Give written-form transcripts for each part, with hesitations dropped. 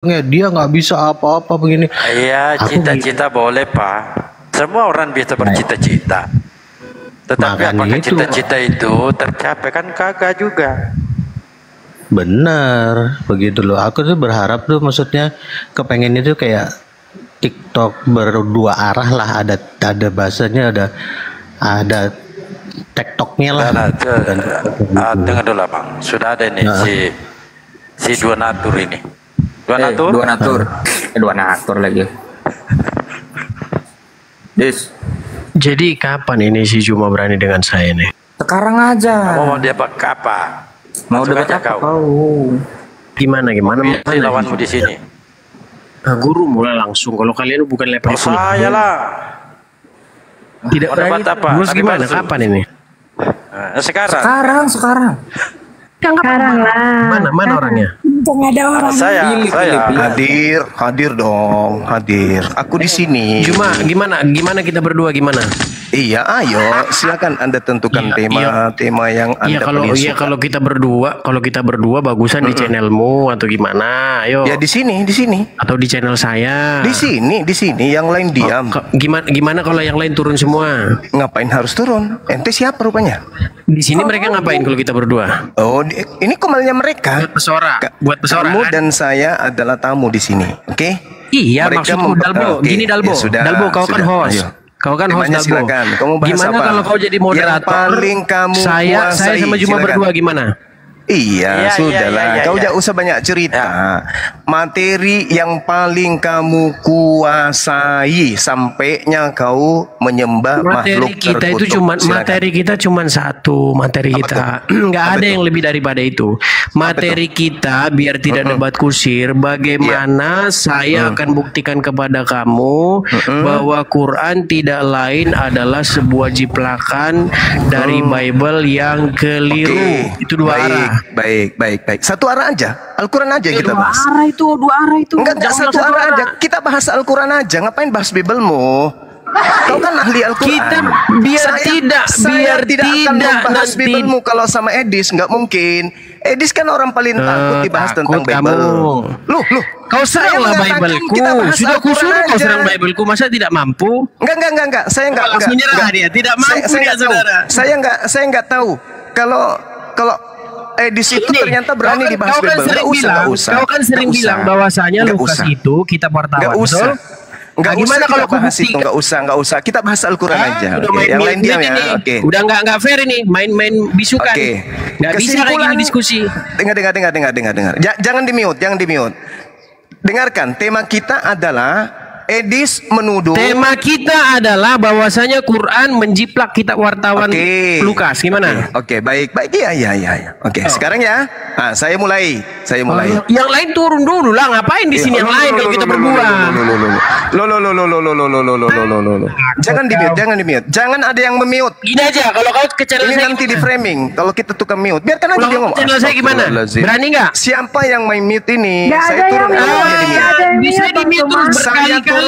dia nggak bisa apa-apa begini. Iya, cita-cita boleh Pak. Semua orang bisa bercita-cita. Tetapi apakah cita-cita itu tercapai, kan kagak juga. Bener, begitu loh. Aku tuh berharap tuh, maksudnya kepengen itu kayak TikTok berdua arah lah, ada bahasanya, ada TikToknya lah. Tengah dulu Bang, sudah ada ini si dua natur ini. Dua natur lagi. Jadi kapan ini si Juma berani dengan saya nih? Sekarang aja. Mau dia apa? Mau debat apa kau? Gimana? Lawanmu di sini. Nah, guru mulai langsung. Kalau kalian bukan level full. Saya lah. Tidak berani. Terus gimana? Kapan ini? Sekarang. Sekarang lah. Mana orangnya? Untung ada orang. Saya. Hadir dong. Aku di sini. Cuma gimana kita berdua gimana? Iya, ayo silakan Anda tentukan tema yang Anda Iya, kalau kita berdua bagusan di channelmu atau gimana? Ayo. Ya di sini. Atau di channel saya. Di sini yang lain diam. Gimana kalau yang lain turun semua? Ngapain harus turun? Ente siapa rupanya? Di sini mereka ngapain kalau kita berdua? Oh, ini komalnya mereka. Buat pesora. Kamu kan? dan saya adalah tamu di sini, oke? Iya, maksudku Dalbo. Gini Dalbo. Dalbo, kau kan host. Ayo. Kau kan host Dalbo. Silakan. Kamu bahas gimana apa? kalau kau jadi moderator? Yang paling kamu saya sama Juma silakan. berdua gimana? Iya, sudahlah. Kau jangan usah banyak cerita. Materi yang paling kamu kuasai sampainya kau menyembah makhluk kita terkutuk. Itu materi kita cuma satu. Nggak ada yang lebih daripada itu. Materi kita biar tidak debat kusir. Bagaimana saya akan buktikan kepada kamu bahwa Quran tidak lain adalah sebuah jiplakan dari Bible yang keliru. Itu dua arah. Baik. Satu arah aja. Al-Quran aja yang kita bahas. Dua arah itu. Enggak satu arah aja. Kita bahas Al-Quran aja. Ngapain bahas Bible-mu? Kau kan ahli Al-Quran. Kita biar tidak akan membahas nanti. Bible-mu kalau sama Edis. Nggak mungkin. Edis kan orang paling takut dibahas tentang Bible. Loh. Kau seranglah Bible-ku. Sudah kusuruh kau serang Bible-ku. Masa tidak mampu? Enggak. Saya enggak. Langsung nyerah dia. Tidak mampu dia, saudara. Saya enggak tahu. Kalau Edis itu ternyata berani dibahas Bible. Enggak usah. Kau kan sering bilang bahwasanya Lukas itu kitab wartawan. Enggak usah. Enggak gimana kalau kau bahas itu? Enggak usah. Kita bahas Al-Quran aja. Yang lain diam ya. Oke. Udah enggak fair ini, main bisukan. Enggak bisa kayak gini diskusi. Dengar. Jangan di-mute. Dengarkan, tema kita adalah Edis menuduh. Tema kita adalah bahwasanya Quran menjiplak kitab wartawan Lukas. Gimana? Oke, baik. Iya. Oke, sekarang ya. Nah, saya mulai. Yang lain turun dulu lah. Ngapain di sini yang lain kalau kita berdua? Jangan di-mute. Jangan ada yang mute. Gini aja, kalau kau ke channel ini saya nanti di framing. Kalau kita tukang mute, biarkan aja dia ngomong. Channel saya gimana? Berani nggak? Siapa yang main mute ini? Saya turun. Bisa di-mute terus berkali-kali.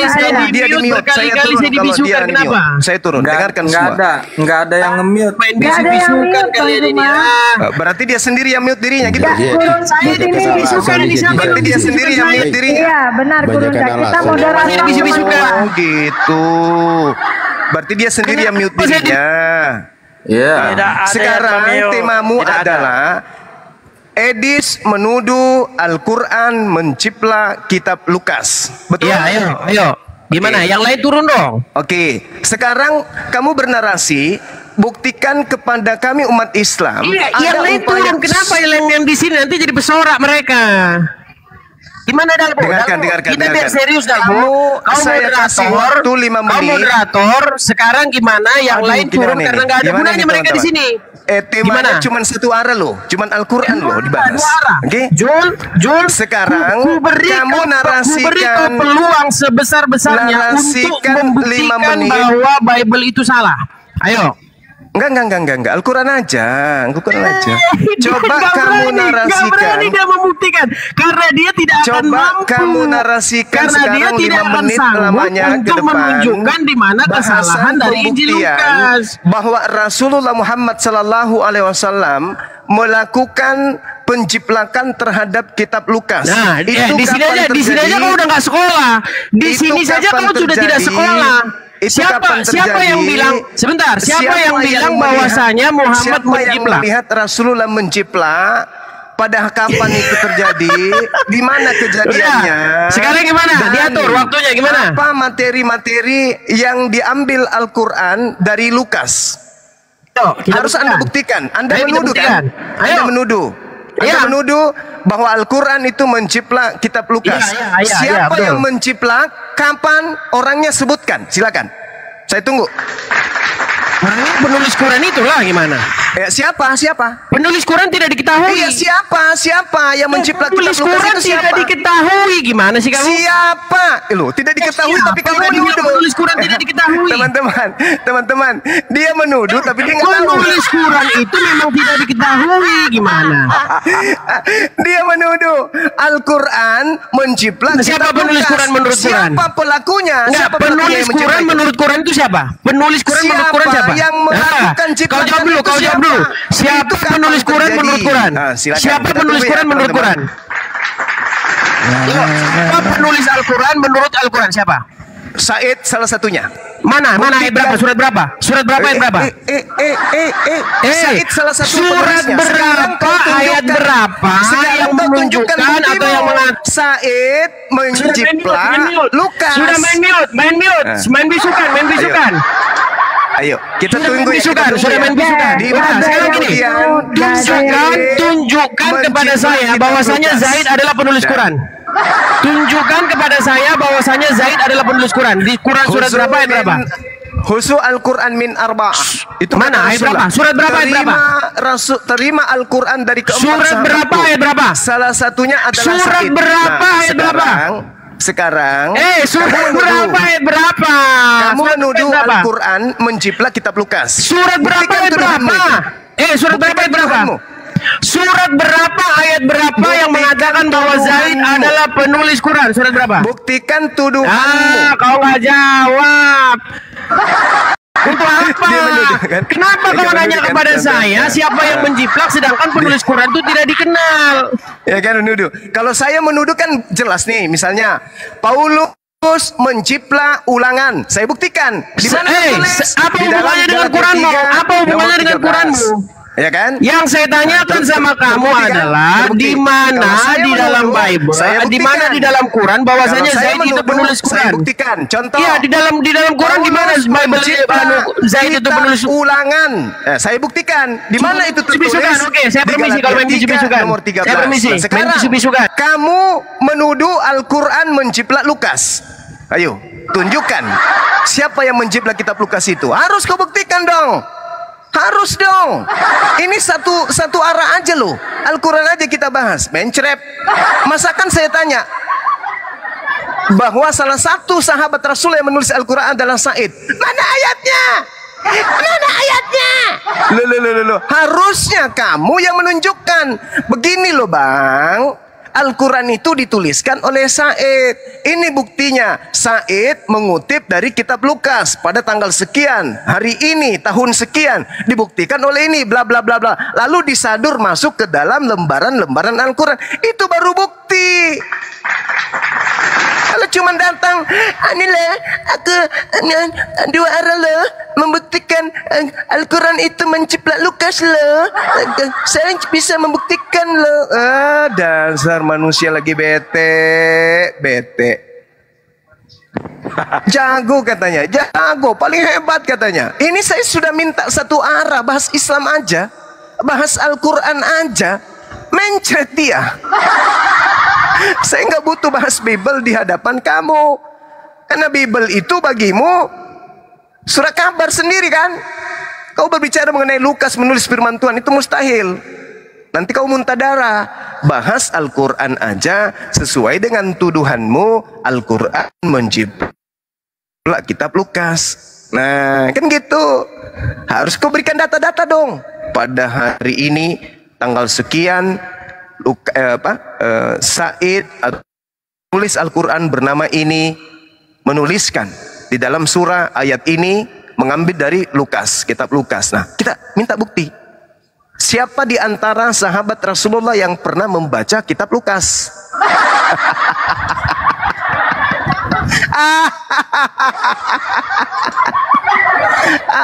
Dia di-mute. Berkali-kali saya dibisukan. Kenapa? Saya turun. Dengarkan semua. Enggak ada yang nge-mute. Main bisu-bisukan kalian ini. Berarti dia sendiri yang mute dirinya gitu. Saya dibisukan ini. Berarti dia sendiri yang mute dirinya. Iya, benar guru. Kita moderator dibisukan. Oh gitu. Berarti dia sendiri yang mute dirinya. Iya. Sekarang temamu adalah Edis menuduh Al-Quran menciplak kitab Lukas. Betul? Iya, ayo. Gimana? Yang lain turun dong. Oke. Sekarang kamu bernarasi, buktikan kepada kami umat Islam. Iya, yang lain turun. Kenapa yang di sini nanti jadi bersorak mereka? Gimana Dalbo? Dengarkan. Kita biar serius Dalbo. Kau saya kasih waktu 5 menit. Kau moderator. Sekarang gimana? Yang lain turun karena nggak ada gunanya mereka di sini. Temanya cuma satu arah loh, cuma Al-Quran loh dibahas. Oke? Jul, sekarang kamu narasikan peluang sebesar-besarnya untuk membuktikan bahwa Bible itu salah. Ayo. Enggak. Al-Quran aja. Coba kamu narasikan. Enggak berani dia membuktikan karena dia tidak akan mampu. Coba kamu narasikan sekarang 5 menit lamanya ke untuk depan. menunjukkan di mana kesalahan dari Injil Lukas. Bahwa Rasulullah Muhammad sallallahu alaihi wasallam melakukan penciplakan terhadap kitab Lukas. Nah, di sini aja kau udah nggak sekolah. Di sini saja kau sudah tidak sekolah. Siapa yang bilang sebentar? Siapa yang bilang bahwasanya Muhammad menciplak? Melihat Rasulullah menciplak, pada kapan itu terjadi? Di mana kejadiannya? Sekarang gimana? Diatur waktunya gimana? Apa materi-materi yang diambil Al-Quran dari Lukas? Harus Anda buktikan. Anda menuduh kan? Anda menuduh. Anda menuduh bahwa Al-Quran itu menciplak kitab Lukas. Siapa yang menciplak? Kapan? Orangnya sebutkan. Silakan. Saya tunggu. Penulis Quran itulah gimana? Siapa? Penulis Quran tidak diketahui. Iya, siapa yang menciplak kitab Lukas Lukas itu tidak diketahui. Gimana sih kamu? Siapa? Loh, tidak diketahui tapi kamu menuduh. Penulis Quran tidak diketahui. Teman-teman, dia menuduh tapi dia nggak tahu. Penulis Quran itu memang tidak diketahui. Gimana? Dia menuduh Al-Quran menciplak siapa kitab penulis Lukas. Quran menurut Quran? Siapa pelakunya? Siapa penulis Quran menurut Quran itu siapa? Penulis Quran menurut Quran siapa? Yang melakukan kau jawab dulu. Siapa penulis Quran menurut Quran? Siapa penulis Quran menurut Quran? Siapa penulis Al-Quran menurut Al-Quran siapa? Said salah satunya. Mana ayat berapa? Surat berapa? Surat berapa ayat berapa? Said salah satu surat berapa ayat berapa yang menunjukkan atau yang mengatakan Said menciplak Lukas. Sudah main mute. Main bisukan. Ayo, kita tunggu ya. Sudah main bisukan. Sekarang gini. Tunjukkan kepada saya bahwasanya Zaid adalah penulis Quran. Tunjukkan kepada saya bahwasanya Zaid adalah penulis Quran. Di Quran surat berapa ayat berapa? Husu Al-Quran min arba'ah. Itu mana ayat berapa? Surat berapa ayat berapa? Terima Al-Quran dari keempat surat berapa ayat berapa? Salah satunya adalah surat Said. Berapa ayat berapa? Sekarang surat berapa ayat berapa? Kamu menuduh Al-Quran menciplak kitab Lukas. Surat berapa ayat berapa? Surat berapa ayat berapa? Surat berapa ayat berapa yang mengatakan bahwa Zaid adalah penulis Quran? Surat berapa? Buktikan tuduhanmu. Kau nggak jawab. Untuk apa? Kan? Kenapa kau nanya kepada saya siapa yang menciplak sedangkan penulis Quran itu tidak dikenal? Ya kan menuduh. Kalau saya menuduh kan jelas nih, misalnya Paulus menciplak Ulangan. Saya buktikan. Di mana tulis? Apa hubungannya dengan Quranmu? Apa hubungannya dengan Quranmu? Ya kan? Yang saya tanyakan sama kamu adalah di mana di dalam Bible, di mana di dalam Quran bahwasanya Zaid itu penulis Quran. Saya buktikan. Contoh. Iya, di dalam Quran di mana Bible Zaid itu penulis Ulangan. Saya buktikan. Di mana itu tertulis? Oke, saya permisi kalau main bisukan. Nomor 13. Saya permisi. Sekarang kamu menuduh Al-Quran menciplak Lukas. Ayo, tunjukkan siapa yang menciplak kitab Lukas itu. Harus kau buktikan dong. Harus dong. Ini satu arah aja loh. Al-Quran aja kita bahas. Mencrep. Masakan saya tanya bahwa salah satu sahabat Rasul yang menulis Al-Quran adalah Said. Mana ayatnya? Mana ayatnya? Loh. Harusnya kamu yang menunjukkan. Begini loh bang. Al-Quran itu dituliskan oleh Said. Ini buktinya. Said mengutip dari kitab Lukas pada tanggal sekian, hari ini, tahun sekian. Dibuktikan oleh ini, bla bla bla bla. Lalu disadur masuk ke dalam lembaran-lembaran Al-Quran. Itu baru bukti. Kalau cuma datang, inilah aku dua arah loh, membuktikan Al-Quran itu menciplak Lukas loh. Saya bisa membuktikan loh. Dasar manusia lagi bete. Jago katanya, jago, paling hebat katanya. Ini saya sudah minta satu arah, bahas Islam aja, bahas Al-Quran aja, mencret dia. Saya nggak butuh bahas Bible di hadapan kamu, karena Bible itu bagimu surat kabar sendiri kan. Kau berbicara mengenai Lukas menulis firman Tuhan itu mustahil. Nanti kau muntah darah. Bahas Al-Quran aja sesuai dengan tuduhanmu. Al-Quran menciplak kitab Lukas. Nah kan gitu. Harus kau berikan data-data dong. Pada hari ini tanggal sekian Said tulis Al-Quran bernama ini, menuliskan di dalam surah ayat ini, mengambil dari Lukas, kitab Lukas. Nah kita minta bukti. Siapa di antara sahabat Rasulullah yang pernah membaca kitab Lukas?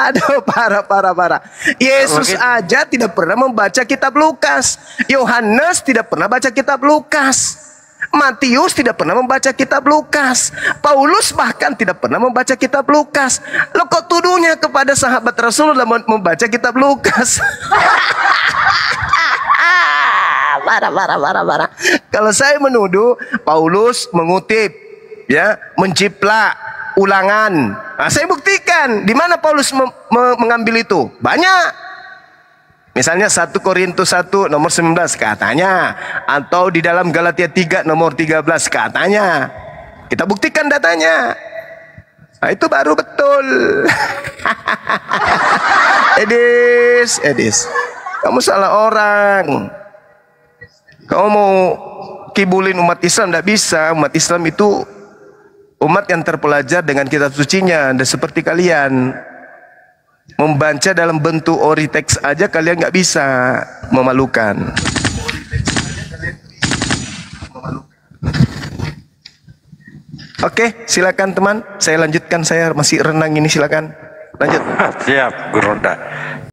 Aduh, parah. Yesus aja tidak pernah membaca kitab Lukas. Yohanes tidak pernah baca kitab Lukas. Matius tidak pernah membaca kitab Lukas. Paulus bahkan tidak pernah membaca kitab Lukas. Lo kok tuduhnya kepada sahabat Rasulullah membaca kitab Lukas? Marah. Kalau saya menuduh, Paulus mengutip, ya, menciplak ulangan. Nah, saya buktikan di mana Paulus mengambil itu. Banyak. Misalnya 1 Korintus 1 nomor 19 katanya, atau di dalam Galatia 3 nomor 13 katanya. Kita buktikan datanya. Nah, itu baru betul. Edis, kamu salah orang. Kamu mau kibulin umat Islam, tidak bisa. Umat Islam itu umat yang terpelajar dengan kitab sucinya. Dan seperti kalian membaca dalam bentuk ori teks aja kalian nggak bisa, memalukan. Oke, silakan teman. Saya lanjutkan, saya masih renang ini, silakan. Lanjut. Siap, Guru Ronda.